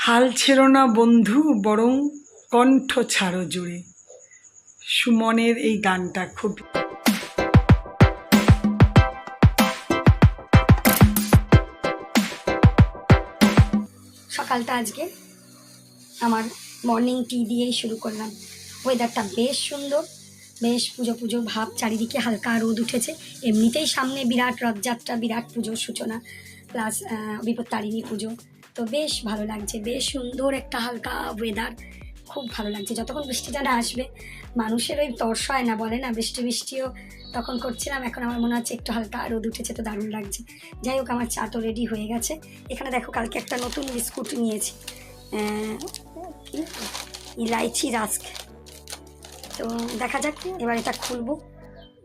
হাল ছেড়ো না বন্ধু, বরং কণ্ঠ ছাড়ো জুড়ে। সুমনের এই গানটা খুব সকালটা আজকে আমার মর্নিং টি দিয়েই শুরু করলাম। ওয়েদারটা বেশ সুন্দর, বেশ পুজো পুজো ভাব, চারিদিকে হালকা রোদ উঠেছে। এমনিতেই সামনে বিরাট রথযাত্রা, বিরাট পুজোর সূচনা, প্লাস বিপত্তারিণী পুজো। তো বেশ ভালো লাগছে, বেশ সুন্দর একটা হালকা ওয়েদার, খুব ভালো লাগছে। যতক্ষণ বৃষ্টিটা না আসবে মানুষের ওই তর্স হয় না, বলে না, বৃষ্টিও তখন করছিলাম। এখন আমার মনে হচ্ছে একটু হালকা রোদ উঠেছে, তো দারুণ লাগছে। যাই হোক, আমার চা তো রেডি হয়ে গেছে। এখানে দেখো, কালকে একটা নতুন বিস্কুট নিয়েছি, কি ইলাইচি রাস্ক। তো দেখা যাক, এবার এটা খুলবো।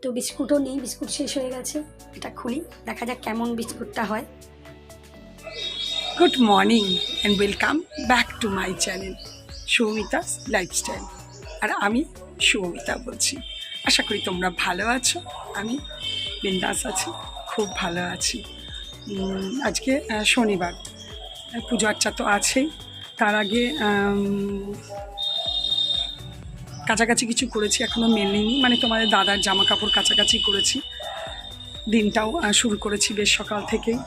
তো বিস্কুটও নেই, বিস্কুট শেষ হয়ে গেছে। এটা খুলি, দেখা যাক কেমন বিস্কুটটা হয়। Good morning and welcome back to my channel Shubhamita's lifestyle. আর আমি শুভমিতা বলছি। আশা করি তোমরা ভালো আছো। আমি বিন্দাস আছি, খুব ভালো আছি। আজকে শনিবার, পুজো আর্চা তো আছেই। তার আগে কাছাকাছি কিছু করেছি, এখনও মেলেনি, মানে তোমাদের দাদার জামা কাপড় কাছাকাছি করেছি। দিনটাও শুরু করেছি বেশ সকাল থেকেই।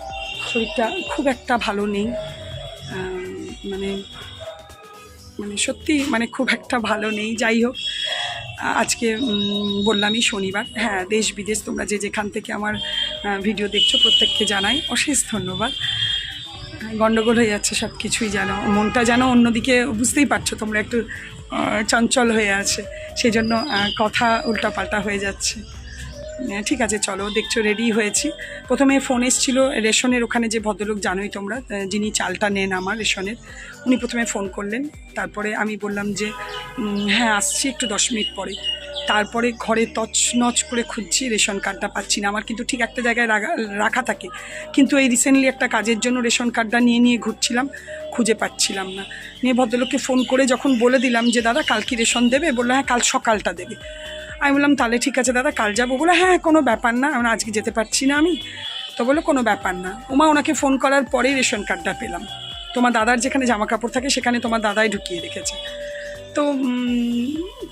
শরীরটা খুব একটা ভালো নেই, মানে মানে সত্যি মানে খুব একটা ভালো নেই। যাই হোক, আজকে বললামই শনিবার। হ্যাঁ, দেশ বিদেশ তোমরা যে যেখান থেকে আমার ভিডিও দেখছো প্রত্যেককে জানাই অশেষ ধন্যবাদ। গণ্ডগোল হয়ে যাচ্ছে সব কিছুই, যেন মনটা যেন অন্যদিকে, বুঝতেই পারছো তোমরা, একটু চঞ্চল হয়ে আছে, সেই জন্য কথা উল্টাপাল্টা হয়ে যাচ্ছে। ঠিক আছে, চলো, দেখছো রেডি হয়েছি। প্রথমে ফোন এসেছিল রেশনের ওখানে, যে ভদ্রলোক জানোই তোমরা, যিনি চালটা নেন আমার রেশনের, উনি প্রথমে ফোন করলেন। তারপরে আমি বললাম যে হ্যাঁ আসছি একটু 10 মিনিট পরে। তারপরে ঘরে তছনছ করে খুঁজছি, রেশন কার্ডটা পাচ্ছি না। আমার কিন্তু ঠিক একটা জায়গায় রাখা থাকে, কিন্তু এই রিসেন্টলি একটা কাজের জন্য রেশন কার্ডটা নিয়ে ঘুরছিলাম, খুঁজে পাচ্ছিলাম না। নিয়ে ভদ্রলোককে ফোন করে যখন বলে দিলাম যে দাদা কাল কি রেশন দেবে, বললো হ্যাঁ কাল সকালটা দেবে। আমি বললাম তাহলে ঠিক আছে দাদা, কাল যাবো। বলে হ্যাঁ কোনো ব্যাপার না, আজকে যেতে পারছি না আমি। তো বললো কোনো ব্যাপার না। ওনাকে ফোন করার পরেই রেশন কার্ডটা পেলাম। তোমার দাদার যেখানে জামা কাপড় থাকে সেখানে তোমার দাদাই ঢুকিয়ে রেখেছে। তো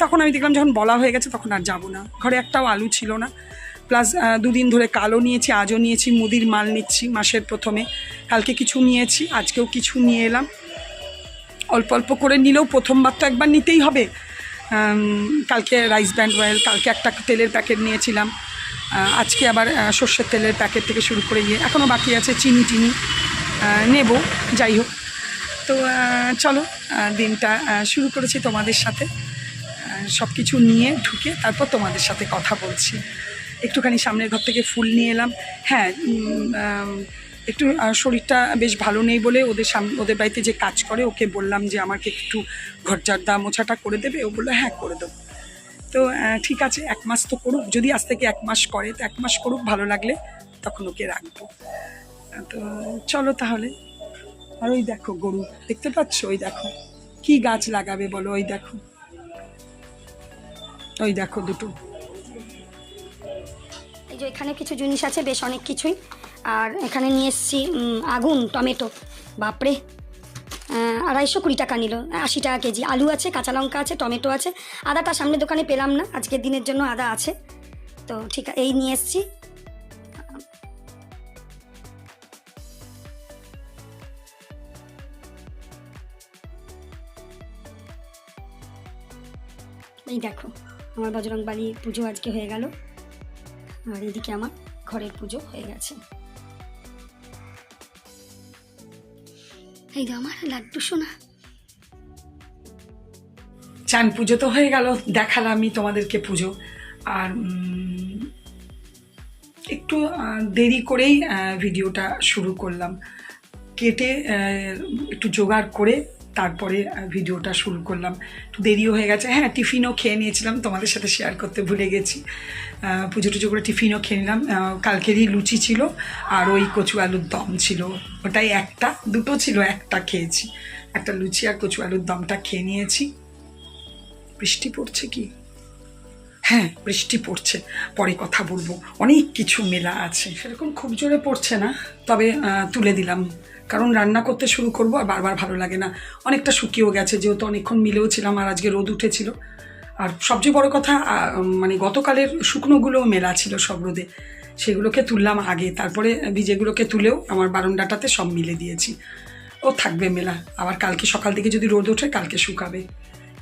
তখন আমি দেখলাম যখন বলা হয়ে গেছে তখন আর যাবো না। ঘরে একটাও আলু ছিল না, প্লাস 2 দিন ধরে কালও নিয়েছি, আজও নিয়েছি, মুদির মাল নিচ্ছি মাসের প্রথমে। কালকে কিছু নিয়েছি, আজকেও কিছু নিয়ে এলাম। অল্প অল্প করে নিলেও প্রথমবার তো একবার নিতেই হবে। কালকে রাইস ব্র্যান্ড অয়েল, কালকে একটা তেলের প্যাকেট নিয়েছিলাম, আজকে আবার সর্ষের তেলের প্যাকেট থেকে শুরু করে এখনও বাকি আছে চিনি নেব। যাই হোক, তো চলো, দিনটা শুরু করেছি তোমাদের সাথে। সব কিছু নিয়ে ঢুকে তারপর তোমাদের সাথে কথা বলছি। একটুখানি সামনের ঘর থেকে ফুল নিয়ে এলাম। হ্যাঁ, একটু শরীরটা বেশ ভালো নেই বলে ওদের বাড়িতে যে কাজ করে ওকে বললাম যে আমাকে একটু ঘর ঝাড় মোছাটা করে দেবে। ও বললো হ্যাঁ করে দেবো। তো ঠিক আছে, 1 মাস তো করুক, যদি আজ থেকে 1 মাস করে তো 1 মাস করুক, ভালো লাগলে তখন ওকে রাখবো। তো চলো তাহলে। আর ওই দেখো গরু, দেখতে পাচ্ছ? ওই দেখো কি গাছ লাগাবে বলো, ওই দেখো, ওই দেখো দুটো। এই যে এখানে কিছু জিনিস আছে, বেশ অনেক কিছুই। আর এখানে নিয়ে এসেছি আগুন টমেটো, বাপরে, 220 টাকা নিল, 80 টাকা কেজি। আলু আছে, কাঁচা লঙ্কা আছে, টমেটো আছে। আদাটা সামনের দোকানে পেলাম না, আজকের দিনের জন্য আদা আছে। তো ঠিক আছে, এই নিয়ে এসেছি। এই দেখো, আমার বজরংবলীর পুজো আজকে হয়ে গেল, আর এদিকে আমার ঘরের পুজো হয়ে গেছে। এই যে আমার লাড্ডু সোনা। চান পুজো তো হয়ে গেল, দেখালামই তোমাদেরকে পুজো। আর একটু দেরি করেই ভিডিওটা শুরু করলাম, কেটে একটু জোগাড় করে তারপরে ভিডিওটা শুরু করলাম। একটু দেরিও হয়ে গেছে। হ্যাঁ, টিফিনও খেয়ে নিয়েছিলাম, তোমাদের সাথে শেয়ার করতে ভুলে গেছি। পুজো টুজো করে টিফিনও খেয়ে নিলাম। কালকেরই লুচি ছিল আর ওই কচু আলুর দম ছিল, ওটাই দুটো ছিল, একটা খেয়েছি। একটা লুচি আর কচু আলুর দমটা খেয়ে নিয়েছি। বৃষ্টি পড়ছে কি? হ্যাঁ, বৃষ্টি পড়ছে, পরে কথা বলবো। অনেক কিছু মেলা আছে, সেরকম খুব জোরে পড়ছে না, তবে তুলে দিলাম কারণ রান্না করতে শুরু করব আর বারবার ভালো লাগে না। অনেকটা শুকিয়েও গেছে, যেহেতু অনেকক্ষণ মিলেও ছিলাম আর আজকে রোদ উঠেছিল। আর সবচেয়ে বড় কথা মানে গতকালের শুকনোগুলোও মেলা ছিল সব রোদে, সেগুলোকে তুললাম আগে, তারপরে ভিজেগুলোকে তুলেও আমার বারান্দাটাতে সব মিলে দিয়েছি। ও থাকবে মেলা, আবার কালকে সকাল থেকে যদি রোদ ওঠে কালকে শুকাবে।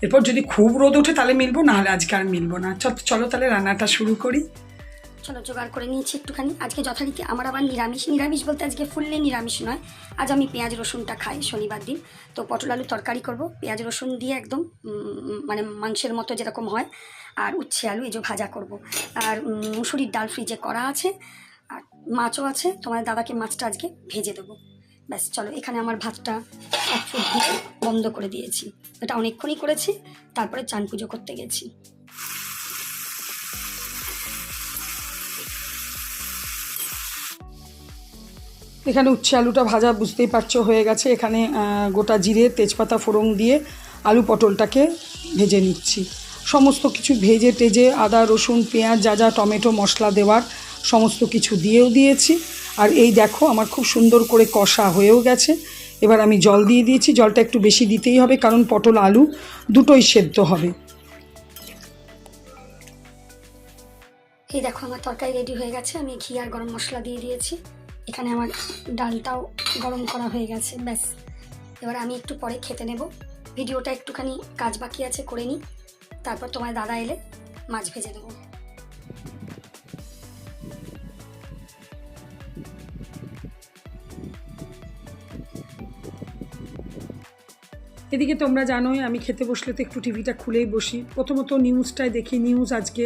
এরপর যদি খুব রোদ ওঠে তাহলে মিলবো, নাহলে আজকে আর মিলবো না। চলো তাহলে রান্নাটা শুরু করি। চলো জোগাড় করে নিয়েছি একটুখানি। আজকে যথারীতি আমার আবার নিরামিষ বলতে আজকে ফুললি নিরামিষ নয়, আজ আমি পেঁয়াজ রসুনটা খাই শনিবার দিন। তো পটল আলু তরকারি করব পেঁয়াজ রসুন দিয়ে, একদম মানে মাংসের মতো যেরকম হয়। আর উচ্ছে আলু এই যে ভাজা করব। আর মুসুরির ডাল ফ্রিজে করা আছে, আর মাছও আছে। তোমার দাদাকে মাছটা আজকে ভেজে দেবো। ব্যাস চলো, এখানে আমার ভাতটা 1 ফুট দিয়ে বন্ধ করে দিয়েছি। এটা অনেকক্ষণই করেছি, তারপরে চান পুজো করতে গেছি। এখানে উচ্ছে আলুটা ভাজা বুঝতেই পারছো হয়ে গেছে। এখানে গোটা জিরে তেজপাতা ফোড়ন দিয়ে আলু পটলটাকে ভেজে নিচ্ছি। সমস্ত কিছু ভেজে টেজে আদা রসুন পেঁয়াজ যা যা টমেটো মশলা দেওয়ার সমস্ত কিছু দিয়েও দিয়েছি। আর এই দেখো আমার খুব সুন্দর করে কষা হয়েও গেছে। এবার আমি জল দিয়ে দিয়েছি, জলটা একটু বেশি দিতেই হবে কারণ পটল আলু দুটোই সেদ্ধ হবে। এই দেখো আমার তরকারি রেডি হয়ে গেছে। আমি ঘি আর গরম মশলা দিয়ে দিয়েছি। এখানে আমার ডালটাও গরম করা হয়ে গেছে। ব্যাস এবার আমি একটু পরে খেতে নেব। ভিডিওটা একটুখানি কাজ বাকি আছে, করে নিই, তারপর তোমার দাদা এলে মাছ ভেজে দেবো। এদিকে তোমরা জানোই আমি খেতে বসলে তো একটু টিভিটা খুলেই বসি। প্রথমত নিউজটাই দেখি। নিউজ আজকে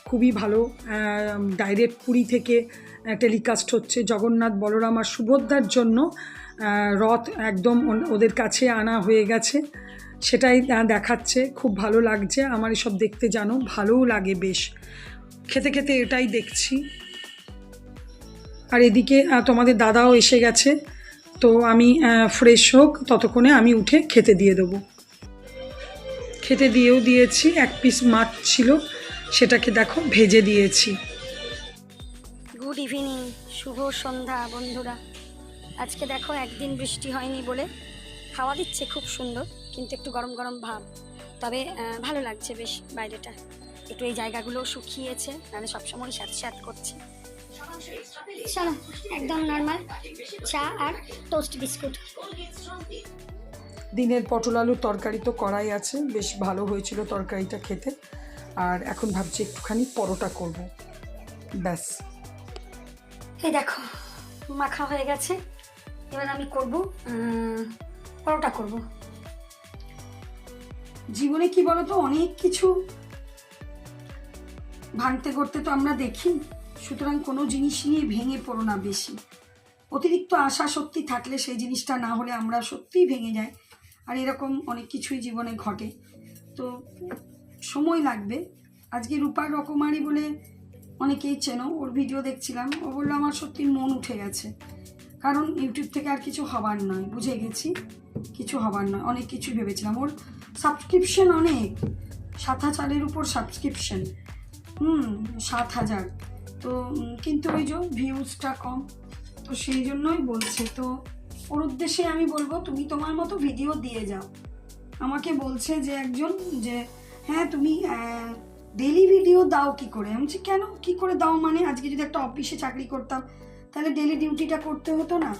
খুবই ভালো, ডাইরেক্ট পুরী থেকে টেলিকাস্ট হচ্ছে। জগন্নাথ বলরাম আর সুভদ্রার জন্য রথ একদম ওদের কাছে আনা হয়ে গেছে, সেটাই দেখাচ্ছে। খুব ভালো লাগছে আমার এসব দেখতে, জানো ভালোও লাগে বেশ। খেতে খেতে এটাই দেখছি। আর এদিকে তোমাদের দাদাও এসে গেছে, তো আমি ফ্রেশ হোক ততক্ষণে আমি উঠে খেতে দিয়ে দেবো। খেতে দিয়েও দিয়েছি। 1 পিস মাছ ছিল, সেটাকে দেখো ভেজে দিয়েছি। গুড ইভিনিং, শুভ সন্ধ্যা বন্ধুরা। আজকে দেখো একদিন বৃষ্টি হয়নি বলে হাওয়া দিচ্ছে খুব সুন্দর, কিন্তু একটু গরম গরম ভাব। তবে ভালো লাগছে বেশ বাইরেটা। একটু এই জায়গাগুলোও শুকিয়েছে, নাহলে সবসময় স্যাঁত করছে। চলো একদম নর্মাল চা আর টোস্ট বিস্কুট। দিনের পটল আলুর তরকারি তো করাই আছে, বেশ ভালো হয়েছিল তরকারিটা খেতে। আর এখন ভাবছি একটুখানি পরোটা করব, ব্যাস। এই দেখো মাখা হয়ে গেছে। এবার আমি করব পরোটা করব। জীবনে কি বলো তো, অনেক কিছু ভাঙতে করতে তো আমরা দেখি, সুতরাং কোনো জিনিস নিয়ে ভেঙে পড়ো না বেশি। অতিরিক্ত আশা সত্যি থাকলে সেই জিনিসটা না হলে আমরা সত্যিই ভেঙে যাই। আর এরকম অনেক কিছুই জীবনে ঘটে, তো সময় লাগবে। আজকে রূপার রকমারি বলে অনেকেই চেনো, ওর ভিডিও দেখছিলাম, ও বললো আমার সত্যি মন উঠে গেছে। কারণ ইউটিউব থেকে আর কিছু হবার নয়, বুঝে গেছি কিছু হবার নয়। অনেক কিছু ভেবেছিলাম, ওর সাবস্ক্রিপশন অনেক, 7,000-এর উপর সাবস্ক্রিপশন, 7,000। তো কিন্তু ওই যে ভিউজটা কম, তো সেই জন্যই বলছে। তো ওর উদ্দেশ্যে আমি বলবো তুমি তোমার মতো ভিডিও দিয়ে যাও। আমাকে বলছে যে একজন, যে হ্যাঁ তুমি ডেলি ভিডিও দাও কি করে। আমি বলছি কেন, কি করে দাও মানে, আজকে যদি একটা অফিসে চাকরি করতাম তাহলে ডেলি ডিউটিটা করতে হতো না।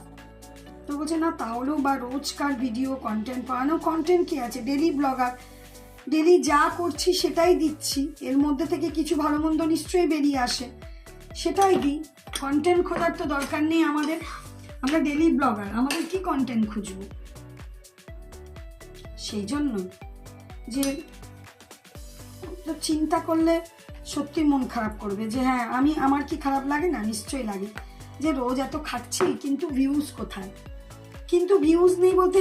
তো বলছে না তাহলেও বা রোজকার ভিডিও কন্টেন্ট বানানো, কন্টেন্ট কি আছে, ডেলি ব্লগার, ডেলি যা করছি সেটাই দিচ্ছি, এর মধ্যে থেকে কিছু ভালো মন্দ নিশ্চয়ই বেরিয়ে আসে, সেটাই দিই। কন্টেন্ট খোঁজার তো দরকার নেই আমাদের, আমরা ডেলি ব্লগার, আমাদের কি কন্টেন্ট খুঁজবো। সেই জন্য যে চিন্তা করলে সত্যি মন খারাপ করবে যে হ্যাঁ আমার কি খারাপ লাগে না, নিশ্চয়ই লাগে যে রোজ এত খাচ্ছি কিন্তু ভিউজ কোথায়। কিন্তু ভিউজ নেই বলতে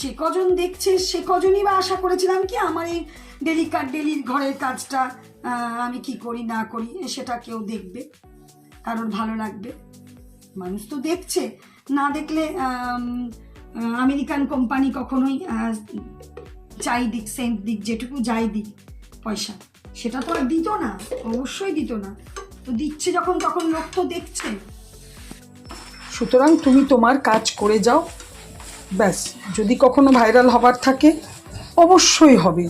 যে কজন দেখছে সে কজনই বা আশা করেছিলাম কি আমার এই ডেলির ঘরের কাজটা আমি কি করি না করি সেটা কেউ দেখবে, কারোর ভালো লাগবে। মানুষ তো দেখছে, না দেখলে আমেরিকান কোম্পানি কখনোই চাই দিক সেন্ট দিক যেটুকু যাই দিক পয়সা, সেটা তো আর দিত না, অবশ্যই দিত না। তো দিচ্ছে যখন তখন লোক তো দেখছে। সুতরাং তুমি তোমার কাজ করে যাও, ব্যাস, যদি কখনো ভাইরাল হবার থাকে অবশ্যই হবে।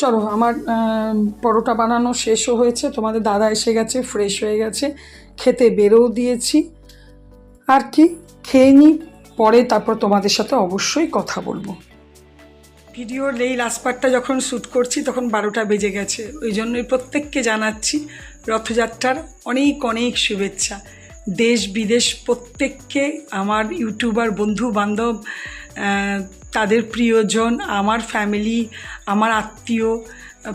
চলো, আমার পরোটা বানানো শেষও হয়েছে, তোমাদের দাদা এসে গেছে, ফ্রেশ হয়ে গেছে, খেতে বেরোও দিয়েছি। আর কি, খেয়ে নিই, পরে তারপর তোমাদের সাথে অবশ্যই কথা বলবো। ভিডিওর এই লাস্ট পার্টটা যখন শ্যুট করছি তখন 12টা বেজে গেছে, ওই জন্যই প্রত্যেককে জানাচ্ছি রথযাত্রার অনেক অনেক শুভেচ্ছা। দেশ বিদেশ প্রত্যেককে, আমার ইউটিউবার বন্ধু বান্ধব, তাদের প্রিয়জন, আমার ফ্যামিলি, আমার আত্মীয়,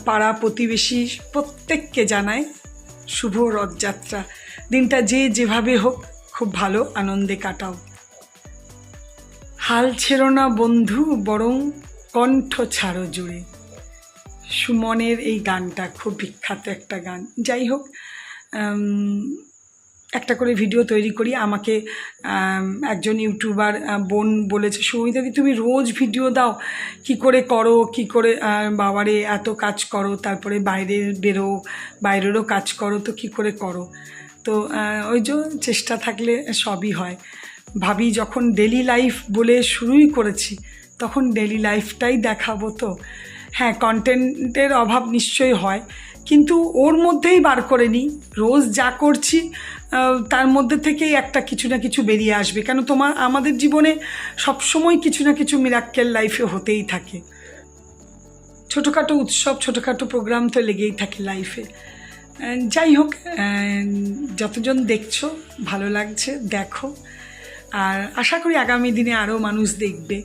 পাড়া প্রতিবেশী প্রত্যেককে জানাই শুভ রথযাত্রা। দিনটা যে যেভাবে হোক খুব ভালো আনন্দে কাটাও। হাল ছেড়ো না বন্ধু, বরং কণ্ঠ ছাড়ো জুড়ে। সুমনের এই গানটা খুব বিখ্যাত একটা গান। যাই হোক, একটা করে ভিডিও তৈরি করি। আমাকে একজন ইউটিউবার বোন বলেছে, সৌমিতাদি তুমি রোজ ভিডিও দাও, কি করে করো, কি করে, বাবারে এত কাজ করো, তারপরে বাইরে বেরো, বাইরেরও কাজ করো, তো কি করে করো। তো ওই যে চেষ্টা থাকলে সবই হয়। ভাবি যখন ডেলি লাইফ বলে শুরুই করেছি, তখন ডেলি লাইফটাই দেখাবো। তো হ্যাঁ, কন্টেন্টের অভাব নিশ্চয়ই হয়, কিন্তু ওর মধ্যেই বার করে নিই, রোজ যা করছি তার মধ্যে থেকেই একটা কিছু না কিছু বেরিয়ে আসবে। কেন, আমাদের জীবনে সবসময় কিছু না কিছু মিরাক্কেল লাইফে হতেই থাকে। ছোটোখাটো উৎসব, ছোটোখাটো প্রোগ্রাম তো লেগেই থাকে লাইফে। যাই হোক, যতজন দেখছো ভালো লাগছে, দেখো। আর আশা করি আগামী দিনে আরও মানুষ দেখবে,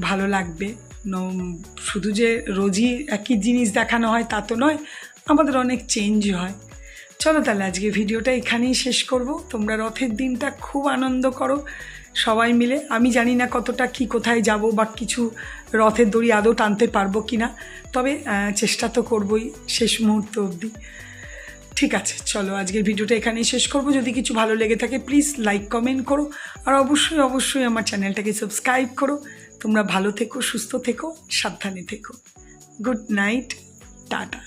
ভালো লাগবে। শুধু যে রোজই একই জিনিস দেখানো হয় তা তো নয়, আমাদের অনেক চেঞ্জ হয়। চলো তাহলে আজকে ভিডিওটা এখানেই শেষ করব। তোমরা রথের দিনটা খুব আনন্দ করো সবাই মিলে। আমি জানি না কতটা কি কোথায় যাব বা কিছু রথের দড়ি আদৌ টানতে পারবো কি না, তবে চেষ্টা তো করবই শেষ মুহূর্ত অবধি। ঠিক আছে, চলো আজকের ভিডিওটা এখানেই শেষ করব। যদি কিছু ভালো লেগে থাকে প্লিজ লাইক কমেন্ট করো, আর অবশ্যই অবশ্যই আমার চ্যানেলটাকে সাবস্ক্রাইব করো। তোমরা ভালো থেকো, সুস্থ থেকো, সাবধানে থেকো। Good night, tata.